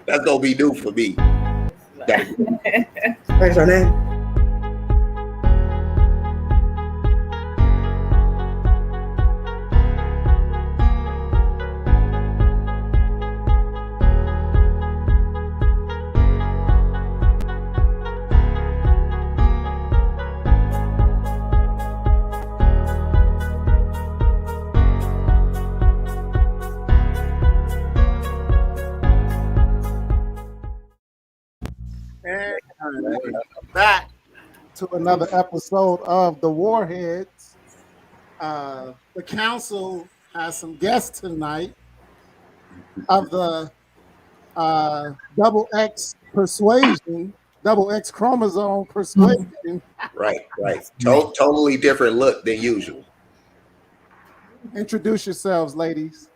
That's gonna be new for me. What's your name? Back to another episode of the Warheads. The council has some guests tonight of the double X persuasion, double X chromosome persuasion. Right. Totally different look than usual. Introduce yourselves, ladies.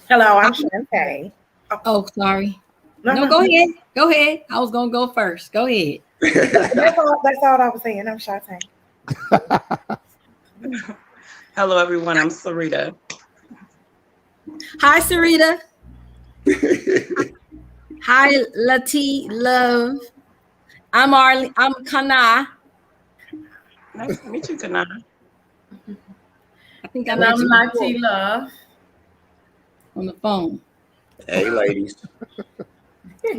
Hello, I'm Shantae. Oh, sorry. No, go ahead. Go ahead. I was gonna go first. Go ahead. That's all I was saying. I'm Shantae. Hello, everyone. I'm Sarita. Hi, Sarita. Hi, Lati Love. I'm Arlie. I'm Kana. Nice to meet you, Kana. I think And I'm Lati Love. on the phone. Hey, ladies.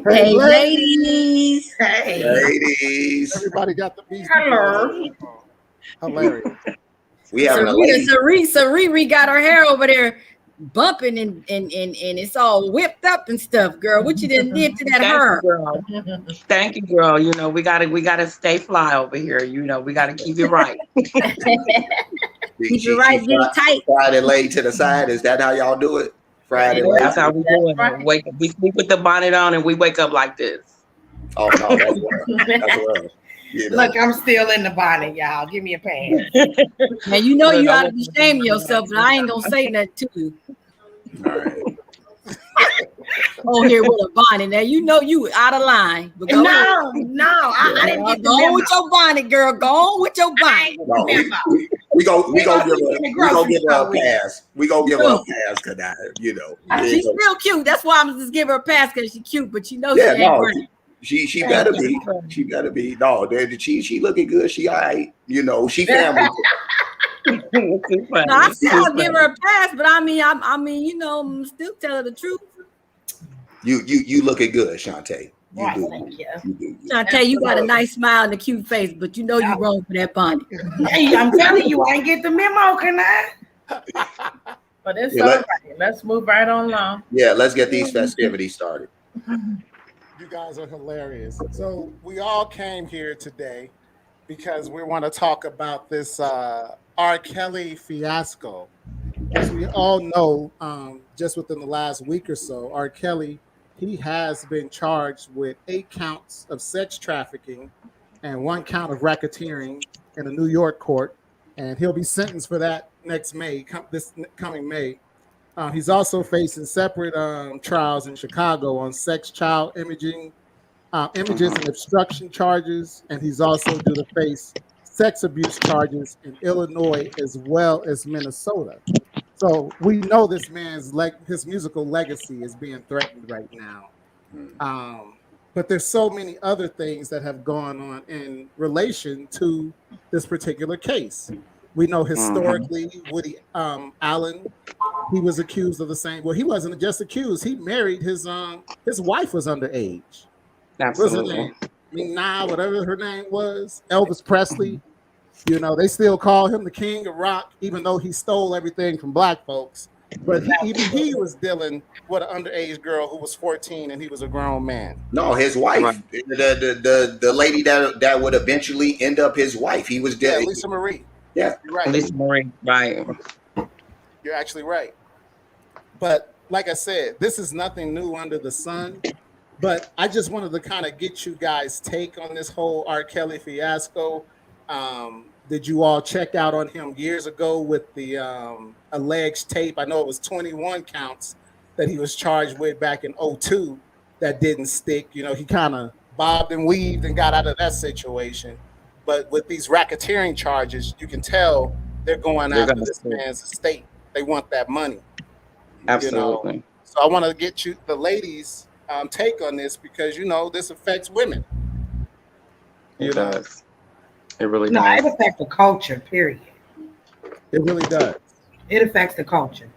Hey, ladies. Hey. Ladies. Everybody got the beast. Hello. Hilarious. We having a lady. Sarita got her hair over there bumping and it's all whipped up and stuff, girl. What you done did to that hair? Girl. Thank you, girl. You know, we gotta stay fly over here. You know, we gotta keep it right. Keep it right, get it tight. Fried and laid to the side. Is that how y'all do it? Fried and laid. That's how we do it. We sleep with the bonnet on and we wake up like this. Oh no, that's rough. That's rough. You know. Look, I'm still in the bonnet, y'all. Give me a pass. Now you know you ought to be ashamed of yourself, but I ain't gonna say that to you. All right. Oh, here with a bonnet. Now you know you out of line. But go No, I didn't get the Go on memo. with your bonnet, girl. Go on with your bonnet. No, Memo. we go We gonna give be in the her grocery a store with pass. We gonna give her a pass tonight. You know. She's real cute. That's why I'm just give her a pass because she's cute, but you know Yeah, she ain't no. right. She better be. She better be. No, she looking good. She all right. You know, she family. No, I said I'll give her a pass, but I mean, you know, I'm still telling the truth. You looking good, Shantae. You Right, do. thank you. You do. Shantae, you got a nice smile and a cute face, but you know you're wrong for that bonnet. Hey, I'm telling you, I ain't get the memo, can I? But it's Yeah, all right. Let's move right on along. Yeah, let's get these festivities started. You guys are hilarious. So we all came here today because we want to talk about this R.Kelly fiasco. As we all know, just within the last week or so, R.Kelly, he has been charged with 8 counts of sex trafficking and 1 count of racketeering in a New York court, and he'll be sentenced for that next May, this coming May. He's also facing separate trials in Chicago on sex child images and obstruction charges, and he's also due to face sex abuse charges in Illinois as well as Minnesota. So we know this man's his musical legacy is being threatened right now. But there's so many other things that have gone on in relation to this particular case. We know historically Woody Allen, he was accused of the same. Well, he wasn't just accused. He married his wife was underage. What's her name? Whatever her name was. Elvis Presley. You know, they still call him the king of rock, even though he stole everything from black folks. But even he was dealing with an underage girl who was 14 and he was a grown man. No, his wife, the lady that would eventually end up his wife. He was dead. Lisa Marie. Yeah, you're right. Lisa Marie, right. You're actually right. But like I said, this is nothing new under the sun. But I just wanted to kind of get you guys' take on this whole R. Kelly fiasco. Did you all check out on him years ago with the alleged tape? I know it was 21 counts that he was charged with back in 2002 that didn't stick. You know, he kind of bobbed and weaved and got out of that situation. But with these racketeering charges, you can tell they're going after this man's estate. They want that money. Absolutely. You know? So I want to get the ladies' take on this because this affects women. It does. It really No, does. it affects the culture, period. It really does. It affects the culture.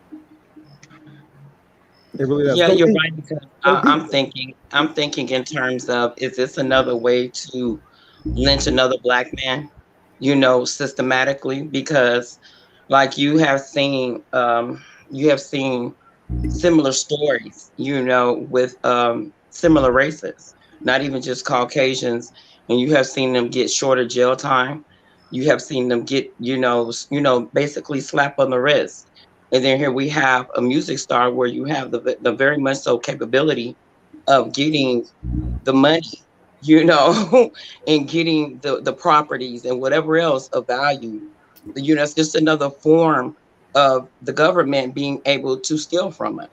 It really does. Yeah, So you're we- right. Because I'm thinking in terms of, is this another way to lynch another black man, systematically? Because like you have seen similar stories, with similar races, not even just Caucasians, and you have seen them get shorter jail time. You have seen them get, basically slap on the wrist. And then here we have a music star where you have the very much so capability of getting the money, and getting the properties and whatever else of value. It's just another form of the government being able to steal from us,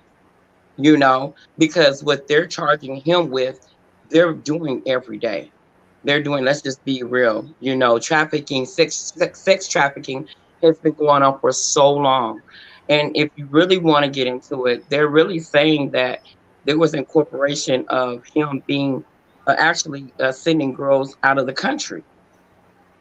because what they're charging him with, they're doing every day. They're doing, let's just be real, trafficking, sex trafficking has been going on for so long. And if you really want to get into it, they're really saying that there was incorporation of him being actually sending girls out of the country,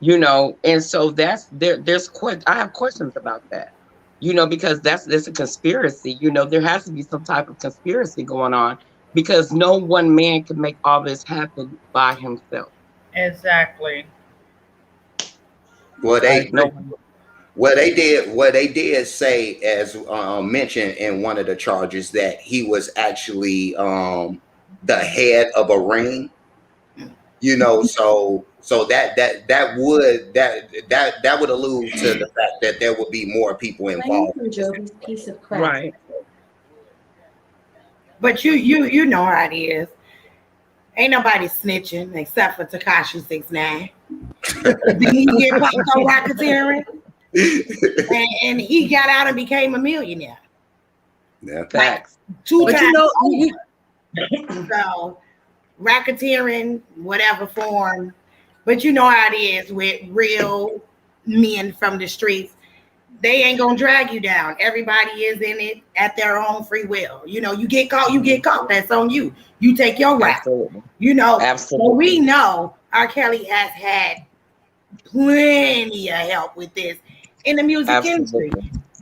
and so I have questions about that, because that's a conspiracy. There has to be some type of conspiracy going on, because no one man can make all this happen by himself. Exactly. Well, they No. Well, they did say, as mentioned in one of the charges, that he was actually the head of a ring. So that would allude to the fact that there would be more people involved. From Joby's piece of crap. Right. But you know how it is. Ain't nobody snitching except for Tekashi 6ix9ine. Did he get popped on racketeering? and he got out and became a millionaire. Yeah. Facts. Two But times. you So racketeering, whatever form. But you know how it is with real men from the streets. They ain't gonna drag you down. Everybody is in it at their own free will. You get caught. That's on you. You take your rap. Absolutely. So we know R.Kelly has had plenty of help with this in the music industry.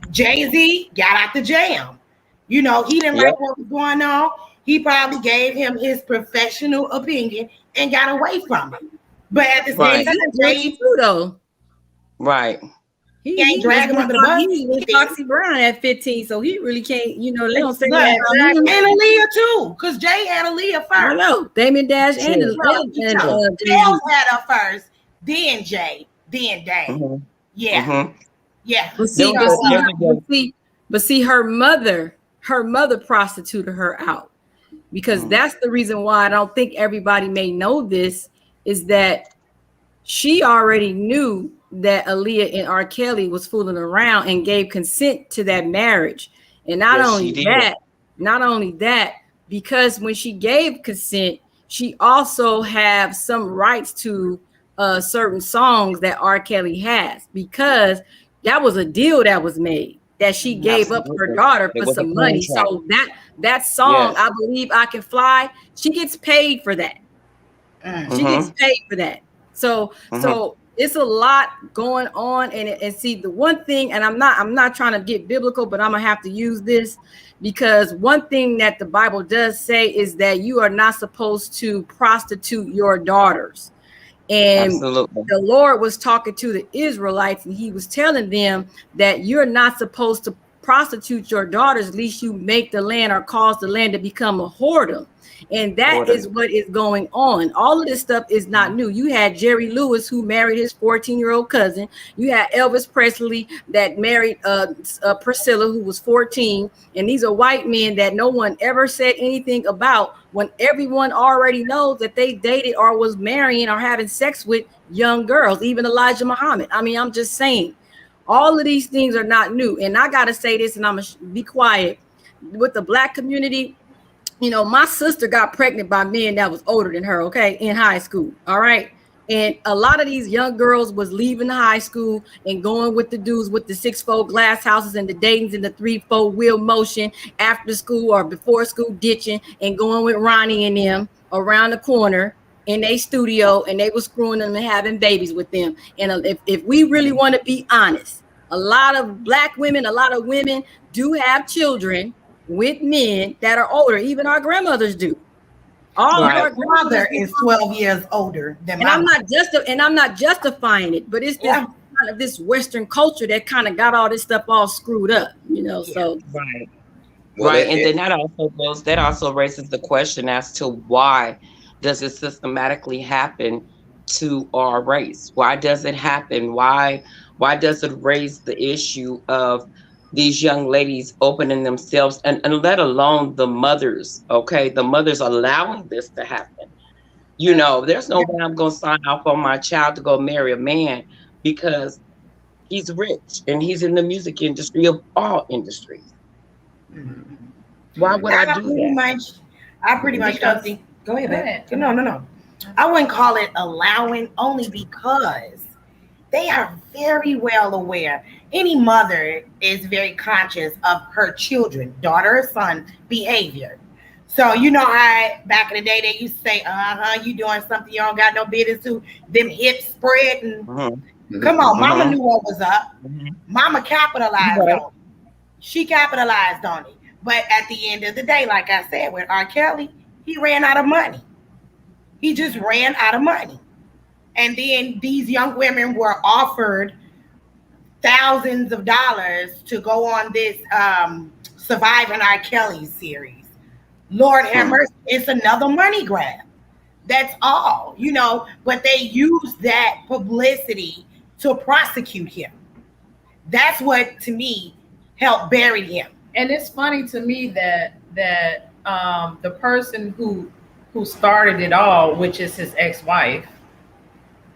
Jay-Z got out the jam. He didn't like what was going on. He probably gave him his professional opinion and got away from it. But at the same time, Jay though. Right. He ain't drag him under the bus. He was Foxy Brown at 15, so he really can't, they don't say that. And Aaliyah too, because Jay had Aaliyah first. I know. Damon Dash and Bells had her first, then Jay, then Dame. Mm-hmm. Yeah. Mm-hmm. Yeah. But see, her mother prostituted her out, because that's the reason why I don't think everybody may know this, is that she already knew that Aaliyah and R. Kelly was fooling around and gave consent to that marriage. And not only that, because when she gave consent, she also have some rights to certain songs that R. Kelly has, because that was a deal that was made, that she gave up her daughter for some money. So that song, I Believe I Can Fly, she gets paid for that. She gets paid for that. So it's a lot going on, and see, the one thing, and I'm not trying to get biblical, but I'm gonna have to use this, because one thing that the Bible does say is that you are not supposed to prostitute your daughters. And the Lord was talking to the Israelites, and he was telling them that you're not supposed to prostitute your daughters, lest you make the land or cause the land to become a whoredom. And that is what is going on. All of this stuff is not new. You had Jerry Lewis, who married his 14-year-old cousin. You had Elvis Presley that married Priscilla, who was 14. And these are white men that no one ever said anything about, when everyone already knows that they dated or was marrying or having sex with young girls, even Elijah Muhammad. I mean, I'm just saying, all of these things are not new. And I got to say this, and I'm going to be quiet. With the Black community, my sister got pregnant by men that was older than her, okay, in high school, all right? And a lot of these young girls was leaving the high school and going with the dudes with the 6-fold glass houses and the Dayton's and the 3-fold wheel motion after school or before school ditching and going with Ronnie and them around the corner in a studio, and they were screwing them and having babies with them. And if we really want to be honest, a lot of black women, a lot of women do have children with men that are older. Even our grandmothers do. All of our grandmother is 12 years older than and I'm not justifying it, but it's this kind of this Western culture that kind of got all this stuff all screwed up, you know. So right. Well, right. And then that also raises the question as to why does it systematically happen to our race? Why does it happen? Why does it raise the issue of these young ladies opening themselves and let alone the mothers, okay? The mothers allowing this to happen. You know, there's no way I'm going to sign off on my child to go marry a man because he's rich and he's in the music industry of all industries. Why would I do that? I pretty much don't think. Go ahead. No. I wouldn't call it allowing only because they are very well aware. Any mother is very conscious of her children, daughter or son, behavior. So you know how back in the day they used to say, you doing something you don't got no business to, them hips spread and come on, mama knew what was up. Mama capitalized on it. She capitalized on it. But at the end of the day, like I said, with R.Kelly, he ran out of money. He just ran out of money. And then these young women were offered thousands of dollars to go on this Surviving R.Kelly series. Lord have mercy, it's another money grab. That's all, you know, but they use that publicity to prosecute him. That's what, to me, helped bury him. And it's funny to me that the person who started it all, which is his ex-wife,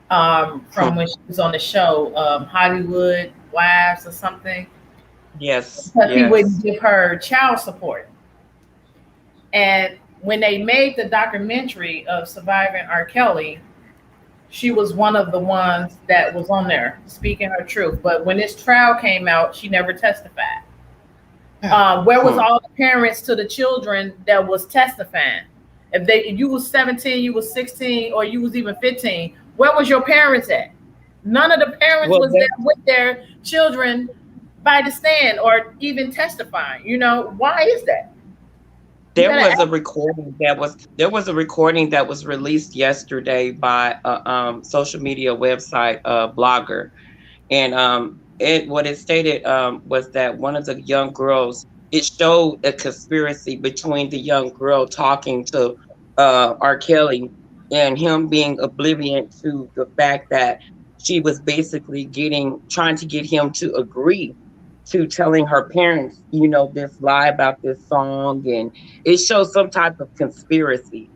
from when she was on the show, Hollywood Wives or something. Yes. But he wouldn't give her child support. And when they made the documentary of Surviving R.Kelly, she was one of the ones that was on there speaking her truth. But when this trial came out, she never testified. Where was all the parents to the children that was testifying? If you was 17, you was 16, or you was even 15, where was your parents at? None of the parents was there with their children by the stand or even testifying. You know, why is that? There was a recording that was released yesterday by a social media website blogger, and what it stated was that one of the young girls, it showed a conspiracy between the young girl talking to R. Kelly and him being oblivious to the fact that she was basically trying to get him to agree to telling her parents, you know, this lie about this song, and it shows some type of conspiracy,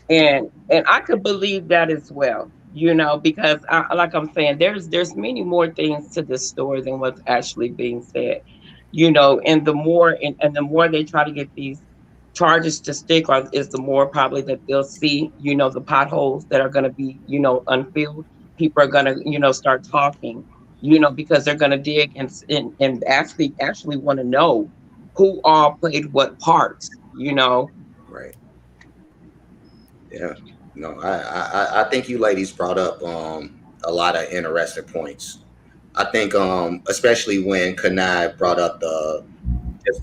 and I could believe that as well, you know, because like I'm saying, there's many more things to this story than what's actually being said, you know, and the more they try to get these charges to stick is the more probably that they'll see, you know, the potholes that are going to be, you know, unfilled. People are going to, you know, start talking, you know, because they're going to dig and actually want to know who all played what parts, you know. Right. Yeah. No, I think you ladies brought up a lot of interesting points. I think especially when Kanai brought up the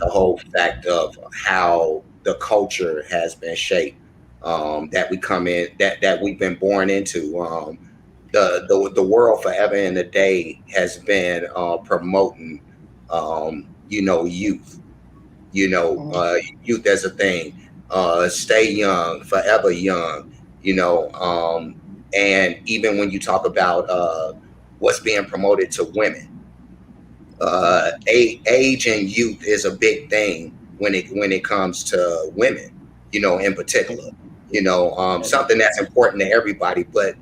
whole fact of how the culture has been shaped, that we come in, that we've been born into. The world forever and a day has been promoting, you know, youth. You know, youth as a thing. Stay young, forever young. You know, and even when you talk about what's being promoted to women, age and youth is a big thing when it comes to women. You know, in particular. You know, something that's important to everybody, but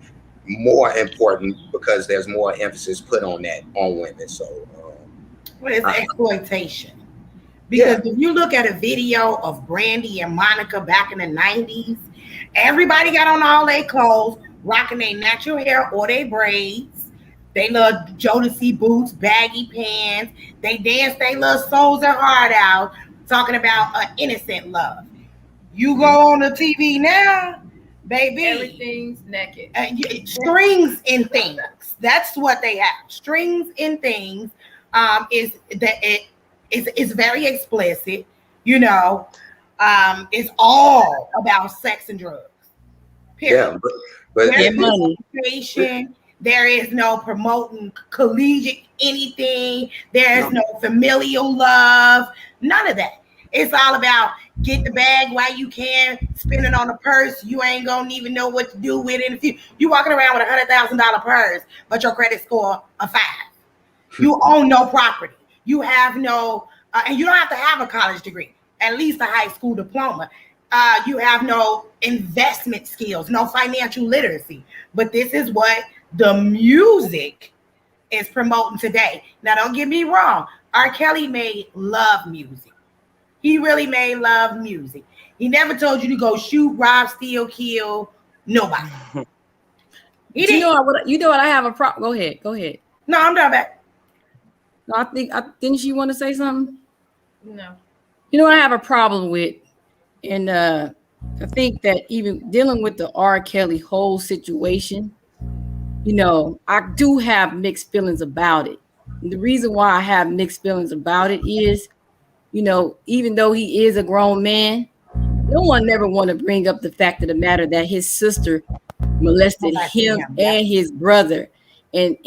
more important because there's more emphasis put on that on women. So well, it's exploitation. Because if you look at a video of Brandy and Monica back in the 90s, everybody got on all their clothes, rocking their natural hair or their braids. They love Jodeci boots, baggy pants. They dance their little souls and heart out, talking about an innocent love. You go on the TV now, baby. Everything's naked. Strings and things. That's what they have. Strings and things. Is that it's very explicit. You know, it's all about sex and drugs. Period. Yeah, but There is no money. education. There is no promoting collegiate anything. There is no familial love. None of that. It's all about get the bag while you can, spend it on a purse. You ain't gonna even know what to do with it in the future. You walking around with $100,000 purse, but your credit score a 5. You own no property. You have no, and you don't have to have a college degree. At least a high school diploma. You have no investment skills, no financial literacy. But this is what the music is promoting today. Now, don't get me wrong. R. Kelly made love music. He really made love music. He never told you to go shoot, rob, steal, kill nobody. He didn't. You know what I have a problem. Go ahead. No, I'm done back. No, didn't you want to say something? No. You know what I have a problem with, and I think that even dealing with the R. Kelly whole situation, you know, I do have mixed feelings about it. And the reason why I have mixed feelings about it is, you know, even though he is a grown man, no one never want to bring up the fact of the matter that his sister molested him and his brother, and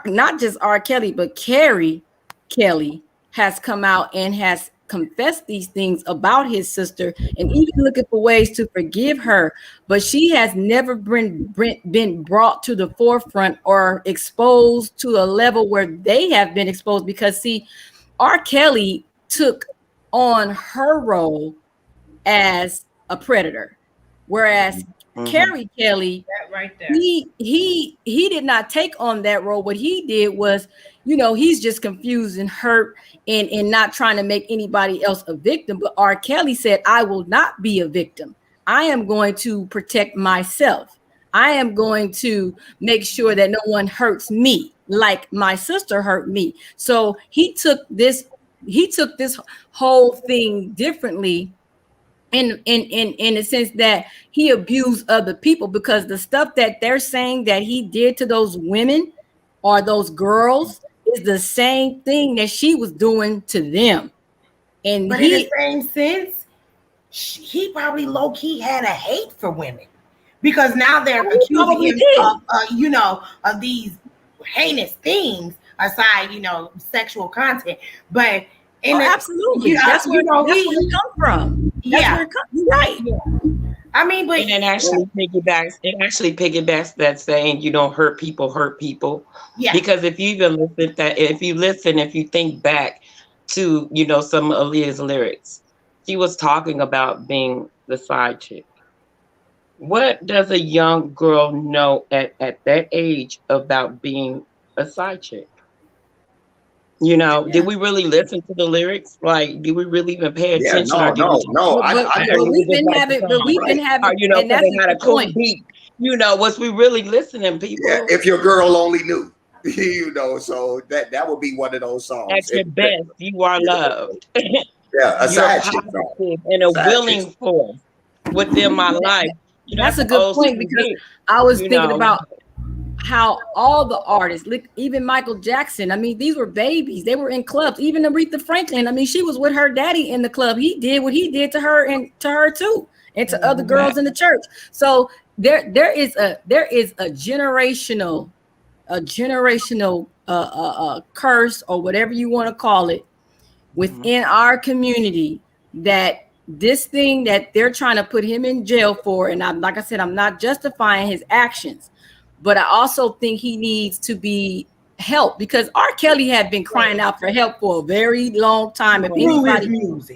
not just R. Kelly, but Carrie Kelly has come out and has confessed these things about his sister and even looking for ways to forgive her, but she has never been brought to the forefront or exposed to a level where they have been exposed, because see, R. Kelly took on her role as a predator, whereas Carrie Kelly, That right there. he did not take on that role. What he did was, you know, he's just confused and hurt and not trying to make anybody else a victim. But R. Kelly said, I will not be a victim. I am going to protect myself. I am going to make sure that no one hurts me like my sister hurt me. So he took this whole thing differently in the sense that he abused other people, because the stuff that they're saying that he did to those women or those girls is the same thing that she was doing to them. And but in the same sense, he probably low-key had a hate for women, because now they're accusing him of, of these heinous things aside, sexual content. But absolutely, that's where it comes from. You're right. I mean, but and it actually piggybacks that saying you don't hurt people. Yeah. Because if you think back to some of Aaliyah's lyrics, she was talking about being the side chick. What does a young girl know at that age about being a side chick? Did we really listen to the lyrics? Like, did we really even pay attention? No. We've been having, and that's the point. Beat. Was we really listening, people? Yeah, if your girl only knew, so that would be one of those songs. At your best, you are loved. Yeah, a side chick and a willing force within my life. That's a good point, because I was thinking about how all the artists, like even Michael Jackson, I mean, these were babies. They were in clubs. Even Aretha Franklin, I mean, she was with her daddy in the club. He did what he did to her and to her too, and to other girls in the church. So there is a generational curse, or whatever you want to call it, within our community, that this thing that they're trying to put him in jail for, and like I said, I'm not justifying his actions, but I also think he needs to be helped, because R. Kelly had been crying out for help for a very long time. If anybody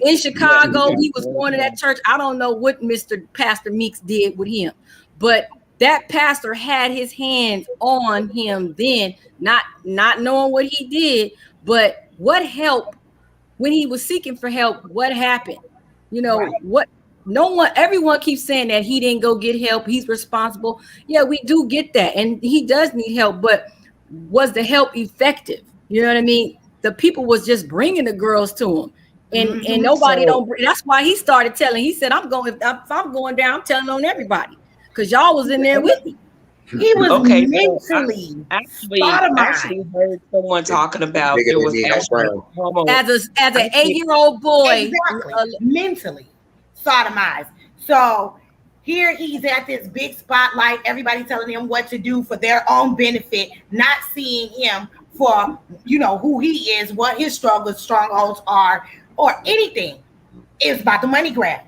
in Chicago, he was going to that church. I don't know what Mr. Pastor Meeks did with him, but that pastor had his hands on him then, not knowing what he did, but what help when he was seeking for help. What happened? everyone keeps saying that he didn't go get help, he's responsible. Yeah, we do get that, and he does need help, but was the help effective? You know what I mean? The people was just bringing the girls to him, and nobody don't. That's why he started telling. He said, "I'm going. If I'm going down, I'm telling on everybody because y'all was in there with me." He was mentally actually heard someone talking about there was actually as an 8-year-old boy, mentally sodomized. So here he's at this big spotlight, everybody telling him what to do for their own benefit, not seeing him for who he is, what his struggles, strongholds are, or anything. It's about the money grab.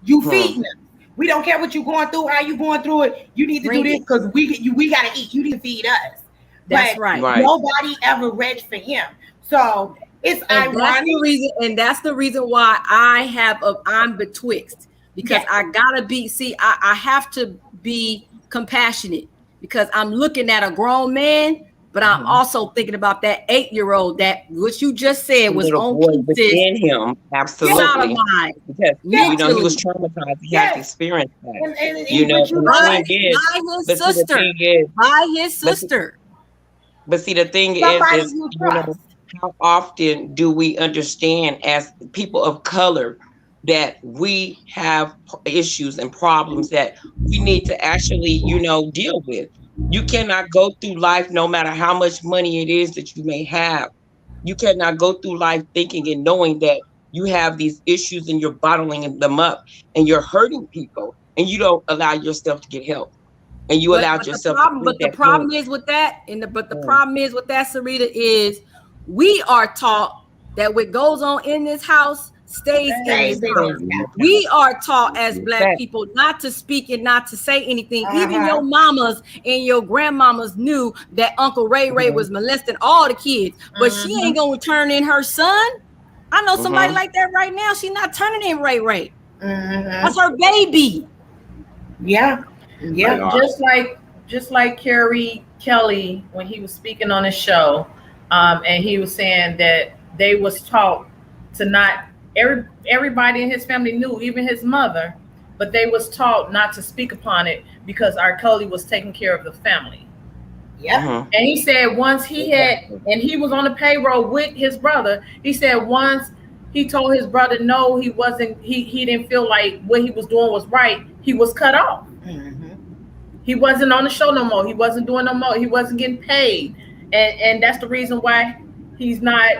You feeding them. We don't care what you're going through, how you going through it. You need to do this because we gotta eat. You need to feed us. That's right. Nobody ever read for him. So it's ironic. That's the reason why I'm betwixt, because I gotta be. See, I have to be compassionate because I'm looking at a grown man, but I'm also thinking about that 8-year-old that what you just said was on within him. Absolutely, because he was traumatized. He had to experience that. By his sister. But see, the thing is how often do we understand as people of color that we have issues and problems that we need to actually, deal with? You cannot go through life, no matter how much money it is that you may have. You cannot go through life thinking and knowing that you have these issues and you're bottling them up and you're hurting people and you don't allow yourself to get help. And you allowed yourself. The problem is with that, Sarita, is we are taught that what goes on in this house stays in this house. We are taught as Black people not to speak and not to say anything. Even your mamas and your grandmamas knew that Uncle Ray was molesting all the kids, but she ain't gonna turn in her son. I know somebody like that right now. She's not turning in Ray. That's her baby. Yeah. Just like R.Kelly when he was speaking on his show, and he was saying that they was taught to not. Everybody in his family knew, even his mother, but they was taught not to speak upon it because R.Kelly was taking care of the family. Yeah. And he said once he was on the payroll with his brother, he said once he told his brother no, he didn't feel like what he was doing was right, he was cut off. He wasn't on the show no more. He wasn't doing no more. He wasn't getting paid. And that's the reason why he's not,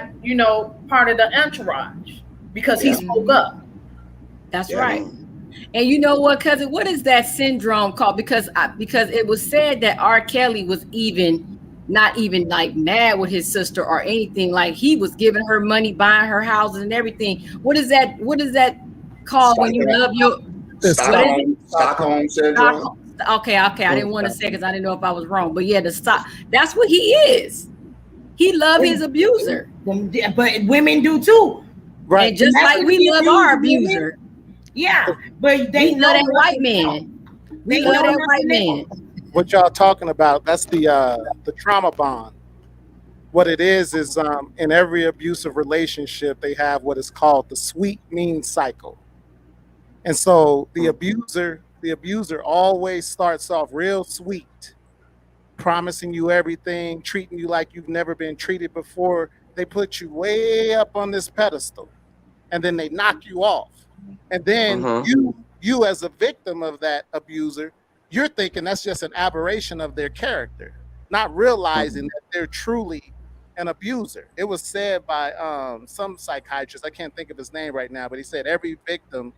part of the entourage. Because he spoke up. That's right. And you know what, cousin? What is that syndrome called? Because it was said that R.Kelly was not even like mad with his sister or anything. Like he was giving her money, buying her houses and everything. What is that called when you love your Stockholm syndrome? Okay. I didn't want to say because I didn't know if I was wrong. But yeah, that's what he is. He loved his abuser. But women do too. Right. And just like we love our abuser. Yeah. But they love that white man. We love that white man. What y'all talking about, that's the trauma bond. What it is in every abusive relationship, they have what is called the sweet mean cycle. And so the abuser always starts off real sweet, promising you everything, treating you like you've never been treated before. They put you way up on this pedestal and then they knock you off. And then you as a victim of that abuser, you're thinking that's just an aberration of their character, not realizing that they're truly an abuser. It was said by some psychiatrist, I can't think of his name right now, but he said every victim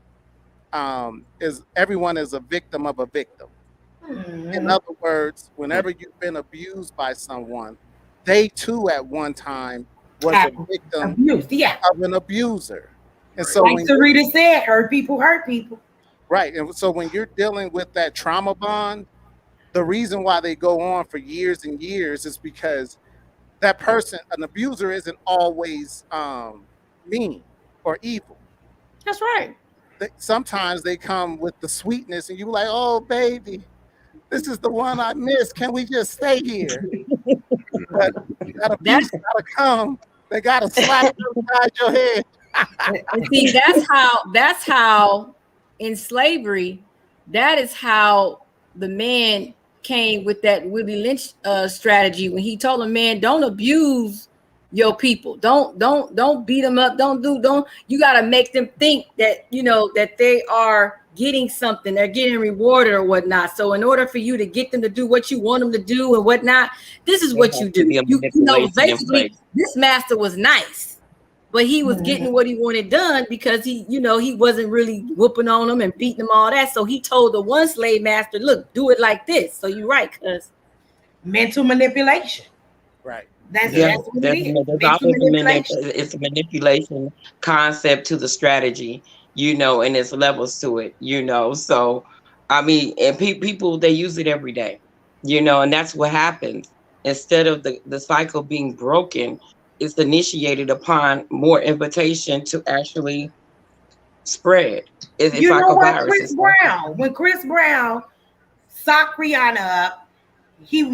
everyone is a victim of a victim. In other words, whenever you've been abused by someone, they too at one time was a victim of an abuser. And so like Sarita said, hurt people. Right. And so when you're dealing with that trauma bond, the reason why they go on for years and years is because that person, an abuser, isn't always mean or evil. That's right. Sometimes they come with the sweetness and you're like, oh, baby, this is the one I miss. Can we just stay here? But that abuse got to come. They got to slap you upside your head. See, that's how in slavery, that is how the man came with that Willie Lynch strategy when he told a man, don't abuse your people, don't beat them up, don't you got to make them think that that they are getting something, they're getting rewarded or whatnot. So in order for you to get them to do what you want them to do and whatnot, this is what you do. Basically this master was nice, but he was getting what he wanted done because he wasn't really whooping on them and beating them all that. So he told the one slave master, look, do it like this. So you're right, cuz mental manipulation. Right. That's what it is. It's a manipulation concept to the strategy, and it's levels to it, So, I mean, and people, they use it every day, and that's what happens. Instead of the cycle being broken, it's initiated upon more invitation to actually spread. It's like a virus. When Chris Brown socked Rihanna up, he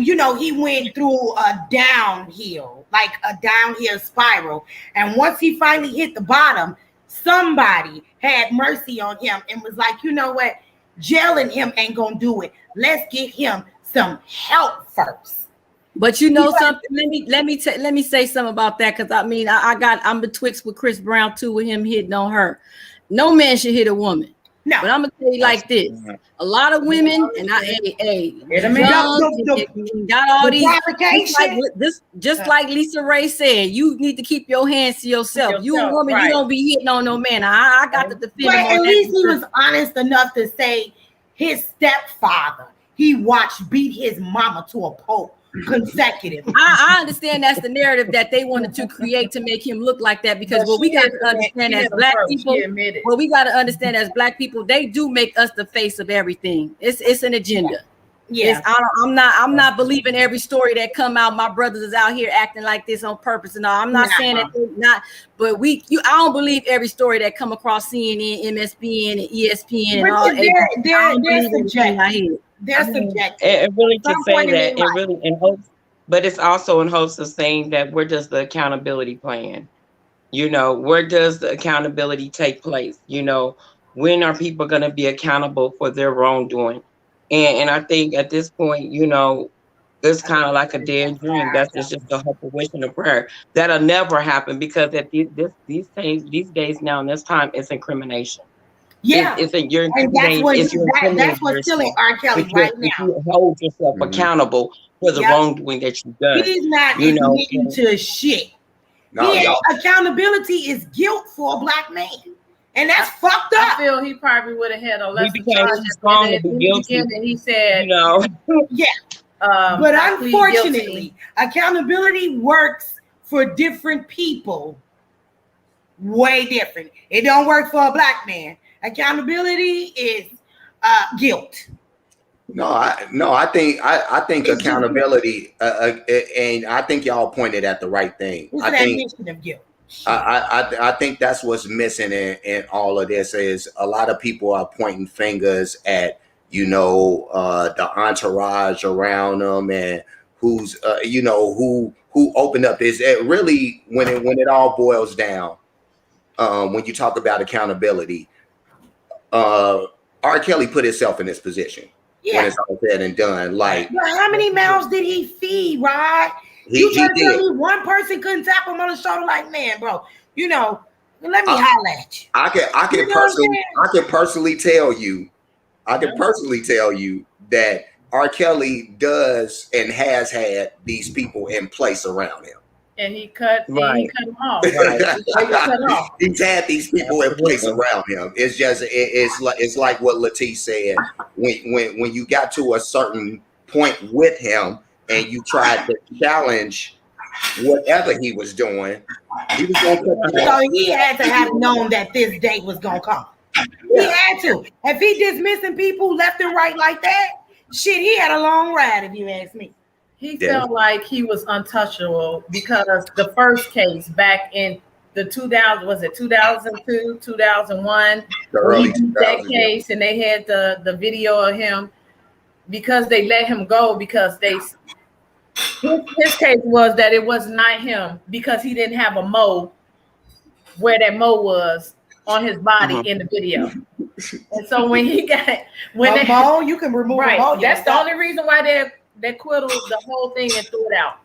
went through a downhill spiral. And once he finally hit the bottom, somebody had mercy on him and was like, you know what? Jailing him ain't gonna do it. Let's get him some help first. But something, let me say something about that, because I mean I'm betwixt with Chris Brown too, with him hitting on her. No man should hit a woman. No, but I'm gonna tell you like this: a lot of women, and got all these, just like Lisa Ray said, you need to keep your hands to yourself. You a woman, right. You don't be hitting on no man. I got to defend him. At least he was honest enough to say his stepfather he watched beat his mama to a pulp. Consecutive. I understand that's the narrative that they wanted to create to make him look like that, because what we got to understand as black people, they do make us the face of everything. It's an agenda. Yeah, I'm not believing every story that come out. My brothers is out here acting like this on purpose, and all. I'm not saying that they're not, but I don't believe every story that come across CNN, MSBN, and ESPN, and all. They're subjective. It really to say that it really in hopes, but it's also in hopes of saying that where does the accountability plan? Where does the accountability take place? When are people going to be accountable for their wrongdoing? And I think at this point, it's kind of like a dead dream. That's just a hope, a wish, and a prayer. That'll never happen, because at these days now, in this time, it's incrimination. Yeah, it's you're and that's what's killing R.Kelly right now. You hold yourself accountable for the wrongdoing that you've done. He's not admitting to shit. Accountability is guilt for a black man, and that's fucked up. I feel he probably would have had a lesser charge in the beginning. He said, but unfortunately, accountability works for different people. Way different. It don't work for a black man. Accountability is guilt. I think accountability, and I think y'all pointed at the right thing. It's an admission of guilt. I think that's what's missing in all of this is a lot of people are pointing fingers at the entourage around them and who's who opened up this. Really, when it all boils down, when you talk about accountability. R. Kelly put himself in this position when it's all said and done. Like, how many mouths did he feed, Rod? You trying to tell me one person couldn't tap him on the shoulder like, man, bro, let me holler at you. I can personally tell you that R. Kelly does and has had these people in place around him. And he cut them off. Right. He's had these people in place around him. It's just it's like what Latif said. When you got to a certain point with him and you tried to challenge whatever he was doing, he was going to. So he had to have known that this day was going to come. He had to. If he dismissing people left and right like that, shit, he had a long ride. If you ask me. He felt like he was untouchable because the first case back in the 2002, 2001, that case, and they had the video of him, because they let him go because his case was that it was not him because he didn't have a mole where that mole was on his body in the video. And so when he got you can remove right, that's the only reason why they acquitted the whole thing and threw it out.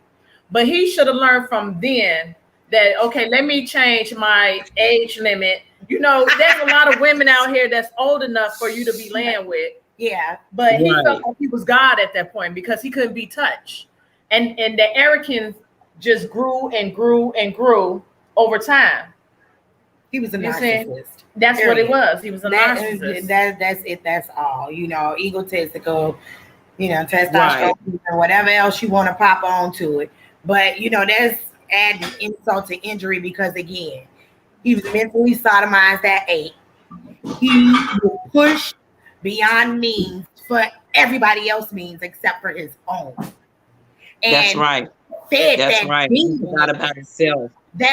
But he should have learned from then that okay, let me change my age limit. You know, there's a lot of women out here that's old enough for you to be laying with. Yeah, but he felt like he was God at that point because he couldn't be touched, and the arrogance just grew and grew and grew over time. He was a narcissist. That's what it was. He was a narcissist. That's it. That's all. You know, egotistical. You know, testosterone or whatever else you want to pop onto it. But you know, that's adding insult to injury because again, he was mentally sodomized at 8. He was pushed beyond means for everybody else's means except for his own. And that's right. That's right. He forgot about himself.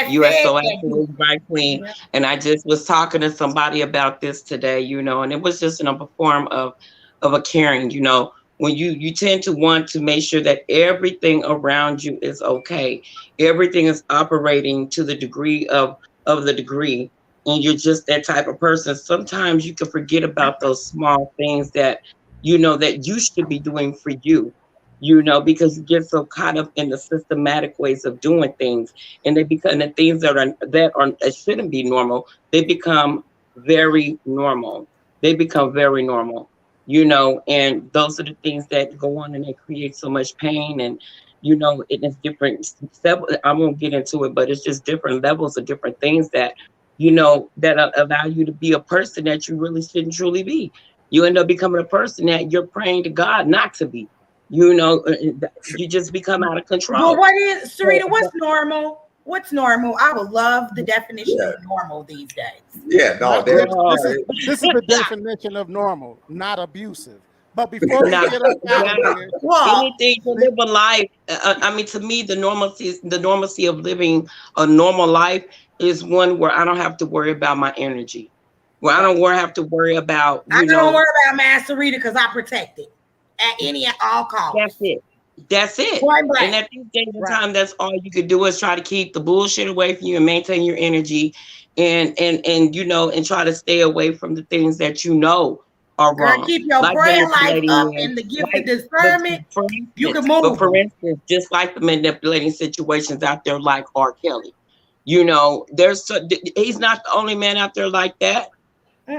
You are so absolutely right, Queen. And I just was talking to somebody about this today, you know, and it was just in a form of a caring, you know, when you tend to want to make sure that everything around you is okay. Everything is operating to the degree of the degree. And you're just that type of person. Sometimes you can forget about those small things that, you know, that you should be doing for you. You know, because you get so caught up in the systematic ways of doing things, and they become the things that shouldn't be normal. They become very normal. They become very normal. You know, and those are the things that go on and they create so much pain. And you know, it is different. I won't get into it, but it's just different levels of different things that you know that allow you to be a person that you really shouldn't truly be. You end up becoming a person that you're praying to God not to be. You know, you just become out of control. Well, what is, Sarita, what's normal? What's normal? I would love the definition of normal these days. Yeah, no, this is the definition of normal, not abusive. But before we get up out of here, anything to live a life. I mean, to me, the normalcy of living a normal life is one where I don't have to worry about my energy. Where I don't have to worry about. I don't worry about my Sarita because I protect it at any and all costs. That's it. That's it. And at these days of time, that's all you could do is try to keep the bullshit away from you and maintain your energy, and you know, and try to stay away from the things that you know are wrong. Keep your prayer life up and the gift of discernment. You can move. But for instance, just like the manipulating situations out there, like R.Kelly, you know, he's not the only man out there like that.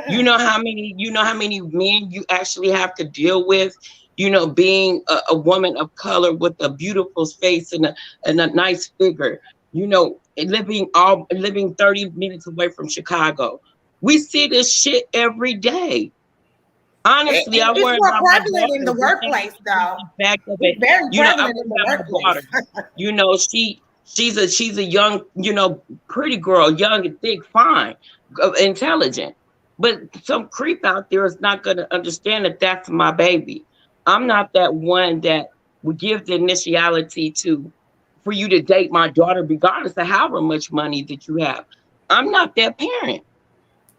You know how many men you actually have to deal with. You know, being a woman of color with a beautiful face and a nice figure, you know, living 30 minutes away from Chicago. We see this shit every day. Honestly, I worry about more prevalent in the workplace, though. It's very prevalent in the workplace. You know, she's a young, you know, pretty girl, young and thick, fine, intelligent. But some creep out there is not going to understand that that's my baby. I'm not that one that would give the initiality for you to date my daughter, regardless of however much money that you have. I'm not that parent,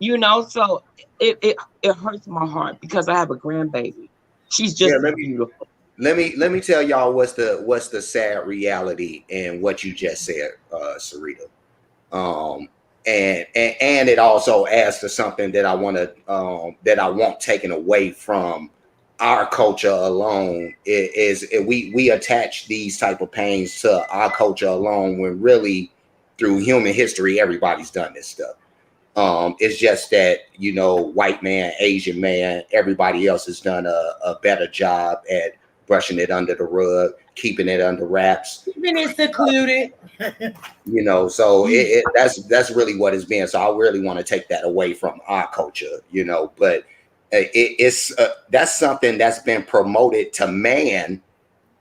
you know. So it hurts my heart because I have a grandbaby. She's just beautiful. Let me tell y'all what's the sad reality in what you just said, Sarita. And it also adds to something that I want taken away from our culture alone is we attach these type of pains to our culture alone when really through human history everybody's done this stuff. It's just that, you know, white man, Asian man, everybody else has done a better job at brushing it under the rug, keeping it under wraps, keeping it secluded. You know, so that's really what it's been. So I really want to take that away from our culture, you know, but it's that's something that's been promoted to man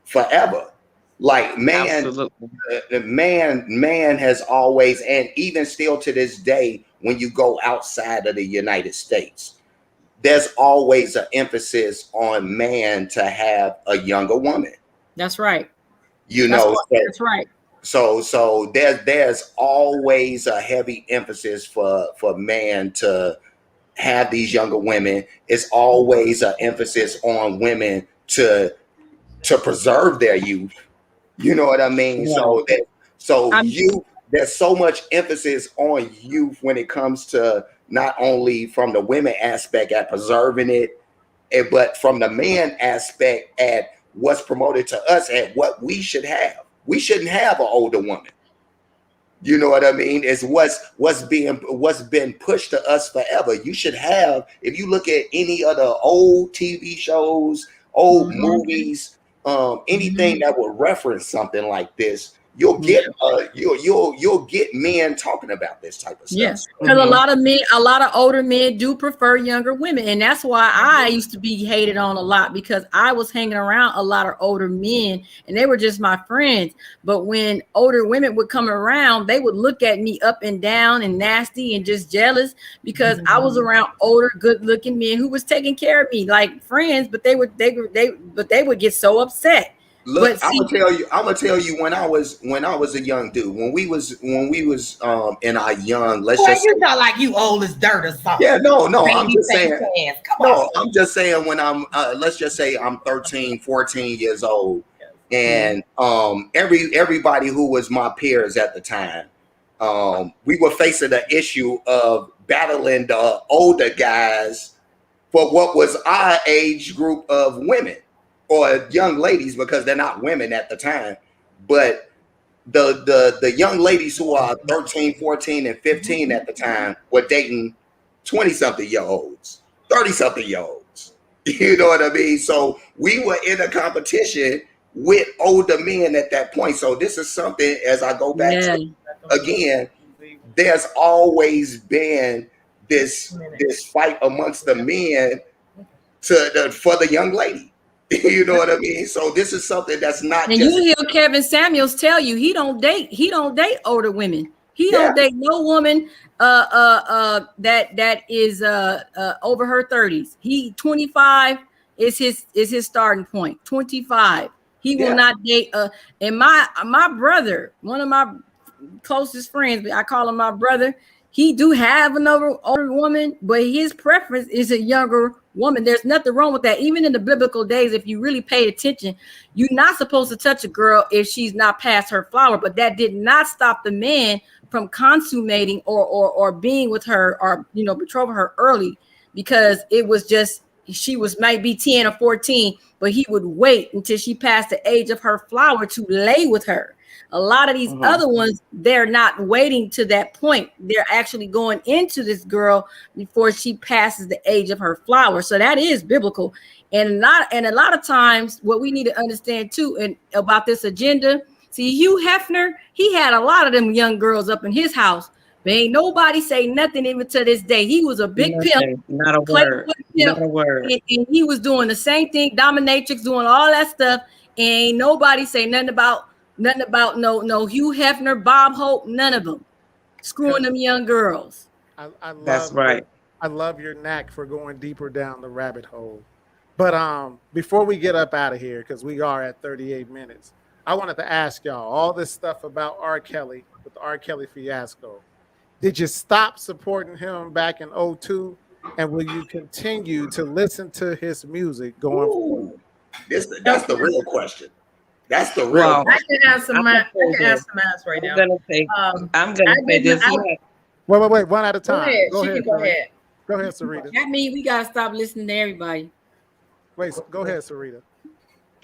forever. Like man has always, and even still to this day, when you go outside of the United States, there's always an emphasis on man to have a younger woman. That's right. You know, that's right. So there's always a heavy emphasis for man to have these younger women. It's always an emphasis on women to preserve their youth. You know what I mean? Yeah. There's so much emphasis on youth when it comes to not only from the women aspect at preserving it, but from the man aspect at what's promoted to us at what we should have. We shouldn't have an older woman. You know what I mean? It's what's been pushed to us forever. You should have, if you look at any of the old TV shows, old movies, anything that would reference something like this, you'll get you'll get men talking about this type of stuff. Yes, because a lot of older men do prefer younger women, and that's why I used to be hated on a lot, because I was hanging around a lot of older men, and they were just my friends. But when older women would come around, they would look at me up and down and nasty and just jealous, because I was around older, good-looking men who was taking care of me like friends, but they would get so upset. Look, I'm gonna tell you when I was a young dude, when we was in our young, you not like you old as dirt or something. Yeah, no, I'm just saying. I'm just saying when I'm let's just say I'm 13, 14 years old, and everybody who was my peers at the time, we were facing the issue of battling the older guys for what was our age group of women. Or young ladies, because they're not women at the time, but the young ladies who are 13, 14, and 15 at the time were dating 20-something year olds, 30-something year olds. You know what I mean? So we were in a competition with older men at that point. So this is something, as I go back to again, there's always been this fight amongst the men for the young lady. You know what I mean? So this is something that's not. And you hear Kevin Samuels tell you he don't date older women. He don't date no woman that is over her 30s. He 25 is his starting point. 25. He will not date and my brother, one of my closest friends, I call him my brother. He do have another older woman, but his preference is a younger woman. There's nothing wrong with that. Even in the biblical days, if you really paid attention, you're not supposed to touch a girl if she's not past her flower. But that did not stop the man from consummating or being with her or betrothing her early, because it was just she might be 10 or 14, but he would wait until she passed the age of her flower to lay with her. A lot of these other ones, they're not waiting to that point. They're actually going into this girl before she passes the age of her flower. So that is biblical. And a lot of times what we need to understand too, and about this agenda, see, Hugh Hefner, he had a lot of them young girls up in his house. But ain't nobody say nothing even to this day. He was a big pimp. Not a word. Not a word. And he was doing the same thing, dominatrix, doing all that stuff. And ain't nobody say nothing about no Hugh Hefner, Bob Hope, none of them screwing them young girls. That's right. I love your knack for going deeper down the rabbit hole. But before we get up out of here, because we are at 38 minutes, I wanted to ask y'all all this stuff about R. Kelly with the R. Kelly fiasco. Did you stop supporting him back in 2002? And will you continue to listen to his music going forward? That's the real question. That's the real. I can answer mine. Right now. I'm gonna say this. Wait, one at a time. Go ahead. Go ahead, Sarita. That means we gotta stop listening to everybody. Wait, go ahead, Sarita.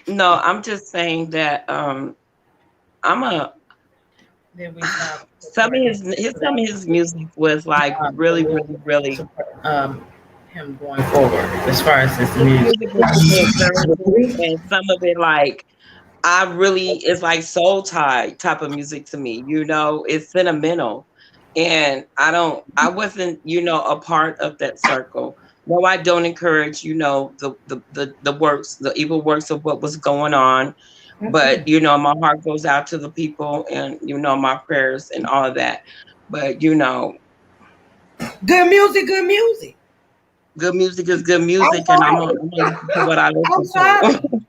No, I'm just saying that some of his music was like really him going forward as far as his music. And some of it like it's like soul tie type of music to me. It's sentimental, and I wasn't a part of that circle. No, I don't encourage the works, the evil works of what was going on. But my heart goes out to the people, and my prayers and all of that. But good music is good music, and I'm gonna listen to what I listen to.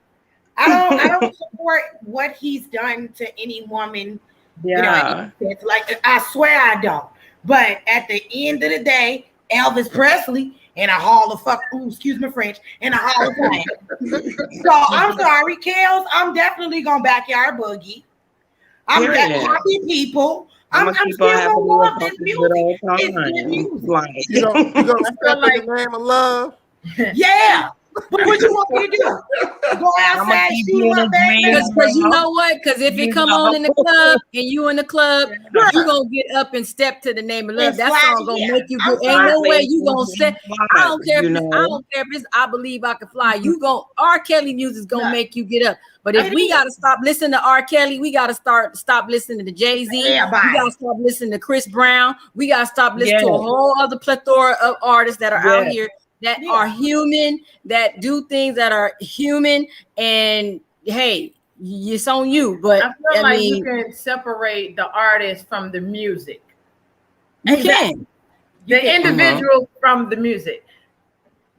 I don't support what he's done to any woman. Yeah, like I swear I don't. But at the end of the day, Elvis Presley in a hall of excuse me French, in a hall of fame. So I'm sorry, Kels, I'm definitely gonna backyard boogie. I'm Period. happy people. I'm I'm gonna still keep on gonna having love love this for good music. old It's good time. music. Like, You gonna I feel step like in the name of love? Yeah. But what you want me to do? Go I'm gonna outside, keep shoot them being a up, baby? dream Because you girl. know what? Because if it You come on in the club know. and you in the club, you gonna get up and step to the name of love. And That slide, song gonna yeah. make you I'm get. Ain't no fine. way you gonna say. I don't care if You it's. I know. don't care if it's. I believe I can fly. You gon' R. Kelly music's gonna No. make you get up. But if It we is. gotta stop listening to R. Kelly, we gotta stop listening to Jay-Z. We Everybody. gotta stop listening to Chris Brown. We gotta stop listening to a Yes. whole other plethora of artists that are out Yes. here that Yeah. are human, that do things that are human. And hey, it's on you. But I feel like you mean, can separate the artist from the music, you Exactly. can. the individual from the music.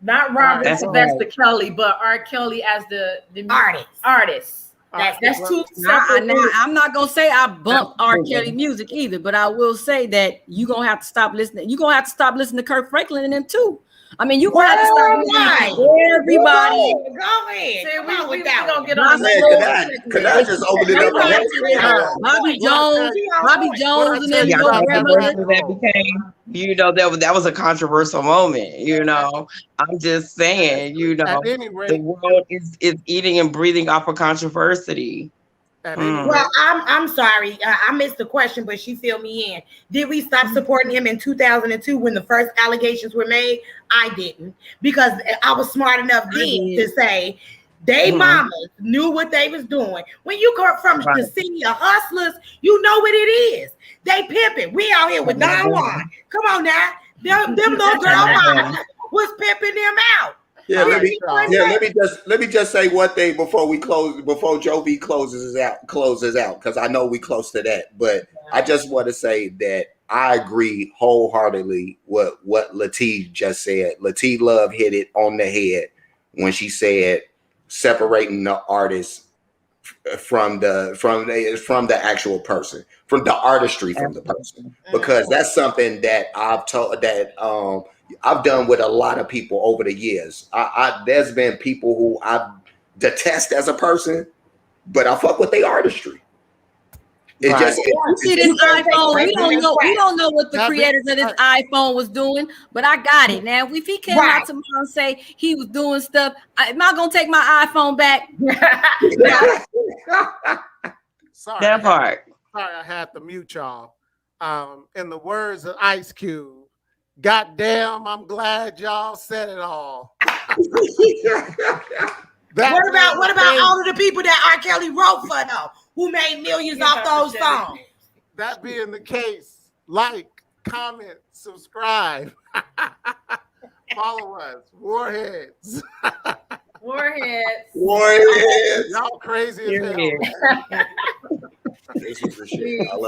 Not Robert That's Sylvester right. Kelly, but R. Kelly as the Artist. artist. Alright, That's well, two Now, separate groups. I'm not gonna say I bump R. Absolutely. Kelly music either, but I will say that you're gonna have to stop listening. You're gonna have to stop listening to Kirk Franklin and them too. I mean, you're gonna have to stop Why? listening to everybody. Go ahead. See, Come we on with we that gonna one. get on. Man, could I just open it up and let you know? Bobby Well, Jones, She on Bobby point. Jones, and them you Yeah, your about grandmother. controversial that became, that was a controversial moment, I'm just saying, At any the rate, world is eating and breathing off of controversy. at any Mm. Well, rate, I'm sorry. I missed the question, but she filled me in. Did we stop supporting him in 2002 when the first allegations were made? I didn't, because I was smart enough then to say they mamas knew what they was doing. When you come from the Right. city of hustlers, you know what it is. They pimping. We out here with Don Juan. Come on now. Them little girl mamas was pimping them out. Yeah, let me Alright. let me just say one thing before we close, before Joe B closes out, because I know we close to that. But I just want to say that I agree wholeheartedly with what Latif just said. Latif Love hit it on the head when she said separating the artist from the actual person, from the artistry from the person, because that's something that I've done with a lot of people over the years. There's been people who I detest as a person, but I fuck with their artistry. It just You see this iPhone, we don't know what the creators of this iPhone was doing, but I got it. Now, if he came out tomorrow and say he was doing stuff, am I gonna take my iPhone back? sorry, That part. Sorry, I had to mute y'all. In the words of Ice Cube, goddamn, I'm glad y'all said it all. What about all of the people that R. Kelly wrote for though, who made millions off those songs? That being the case, like, comment, subscribe, follow us, Warheads. Warheads. Warheads. Y'all crazy as hell. This is the shit. I love